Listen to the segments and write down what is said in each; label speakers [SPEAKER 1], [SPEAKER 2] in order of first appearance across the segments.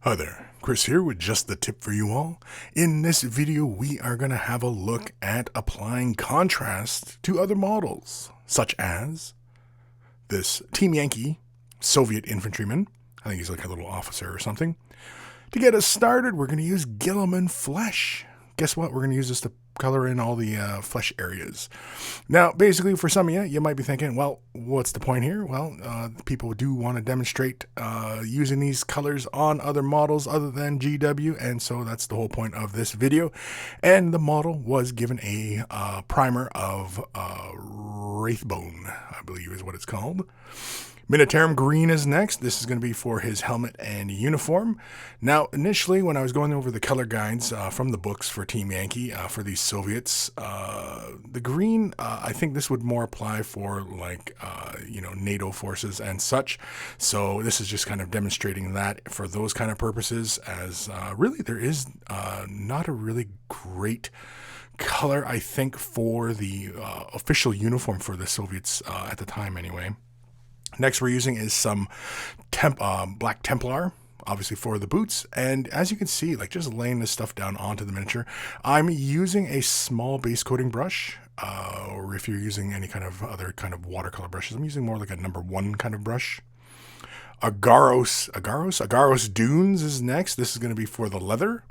[SPEAKER 1] Hi there, Chris here with just the tip for you all. In this video, we are going to have a look at applying contrast to other models, such as this Team Yankee Soviet infantryman. I think he's like a little officer or something. To get us started, we're going to use GUILLIMAN flesh. Guess what? We're going to use this to color in all the flesh areas. Now, basically, for some of you, you might be thinking, well, what's the point here? Well, people do want to demonstrate using these colors on other models other than GW, and so that's the whole point of this video. And the model was given a primer of Wraithbone, I believe is what it's called. MILITARUM green is next. This is going to be for his helmet and uniform. Now, initially, when I was going over the color guides from the books for Team Yankee for these Soviets, the green, I think this would more apply for like, NATO forces and such. So this is just kind of demonstrating that for those kind of purposes, as really there is not a really great color, I think, for the official uniform for the Soviets at the time anyway. Next we're using is some black TEMPLAR, obviously for the boots. And as you can see, like just laying this stuff down onto the miniature, I'm using a small base coating brush. Or if you're using any kind of other kind of watercolor brushes, I'm using more like a #1 kind of brush. Agaros Dunes is next. This is going to be for the leather.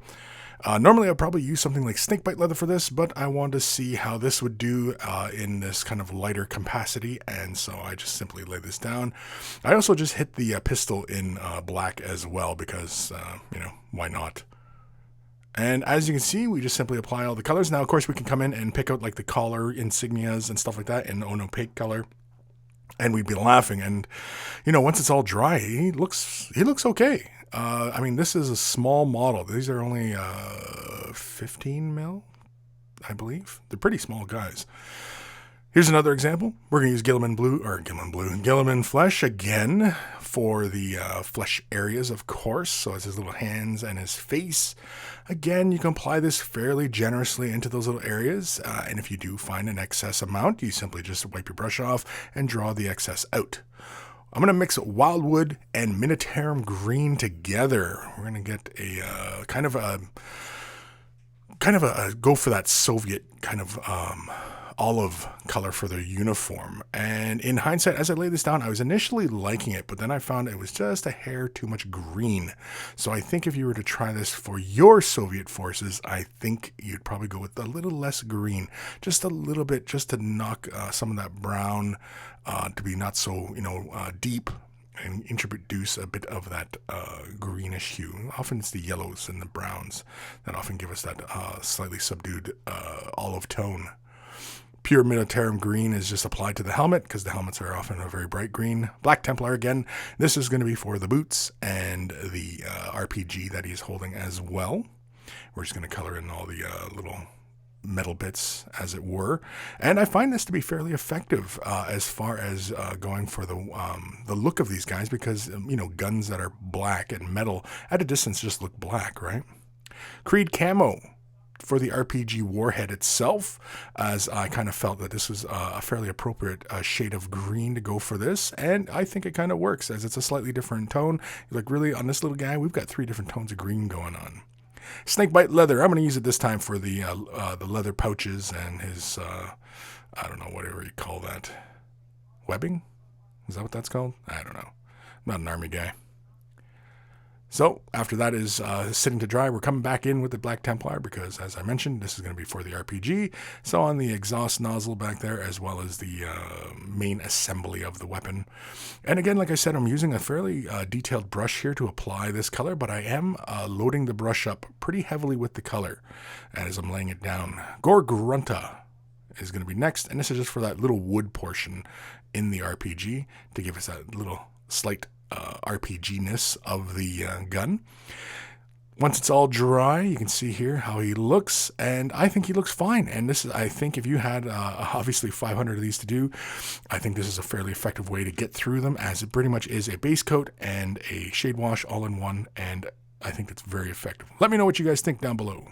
[SPEAKER 1] Normally I'd probably use something like snakebite leather for this, but I wanted to see how this would do in this kind of lighter capacity, and so I just simply lay this down. I also just hit the pistol in black as well because, why not? And as you can see, we just simply apply all the colors. Now, of course, we can come in and pick out like the collar insignias and stuff like that in an opaque color. And we'd be laughing, and once it's all dry, he looks okay. I mean, this is a small model. These are only 15 mil, I believe. They're pretty small guys. Here's another example. We're going to use GUILLIMAN flesh again for the flesh areas, of course. So it's his little hands and his face. Again, you can apply this fairly generously into those little areas. And if you do find an excess amount, you simply just wipe your brush off and draw the excess out. I'm going to mix Wildwood and MILITARUM green together. We're going to get a kind of a go for that Soviet kind of olive color for their uniform. And in hindsight, as I laid this down, I was initially liking it, but then I found it was just a hair too much green. So I think if you were to try this for your Soviet forces, I think you'd probably go with a little less green, just a little bit, just to knock some of that brown to be not so, deep, and introduce a bit of that greenish hue. Often it's the yellows and the browns that often give us that slightly subdued olive tone. Pure MILITARUM green is just applied to the helmet because the helmets are often a very bright green. Black TEMPLAR again. This is going to be for the boots and the RPG that he's holding as well. We're just going to color in all the little metal bits, as it were. And I find this to be fairly effective as far as going for the look of these guys because, guns that are black and metal at a distance just look black, right? Creed Camo for the RPG warhead itself, as I kind of felt that this was a fairly appropriate shade of green to go for this, and I think it kind of works as it's a slightly different tone. Like really on this little guy, we've got 3 different tones of green going on. Snakebite leather, I'm going to use it this time for the leather pouches and his, I don't know, whatever you call that, webbing? Is that what that's called? I don't know. I'm not an army guy. So after that is sitting to dry, we're coming back in with the black TEMPLAR because, as I mentioned, this is going to be for the RPG. So on the exhaust nozzle back there, as well as the main assembly of the weapon. And again, like I said, I'm using a fairly detailed brush here to apply this color, but I am loading the brush up pretty heavily with the color as I'm laying it down. Grunta is going to be next, and this is just for that little wood portion in the RPG to give us that little slight RPG-ness of the gun. Once it's all dry, you can see here how he looks, and I think he looks fine. And this is, I think, if you had obviously 500 of these to do, I think this is a fairly effective way to get through them, as it pretty much is a base coat and a shade wash all in one, and I think it's very effective. Let me know what you guys think down below.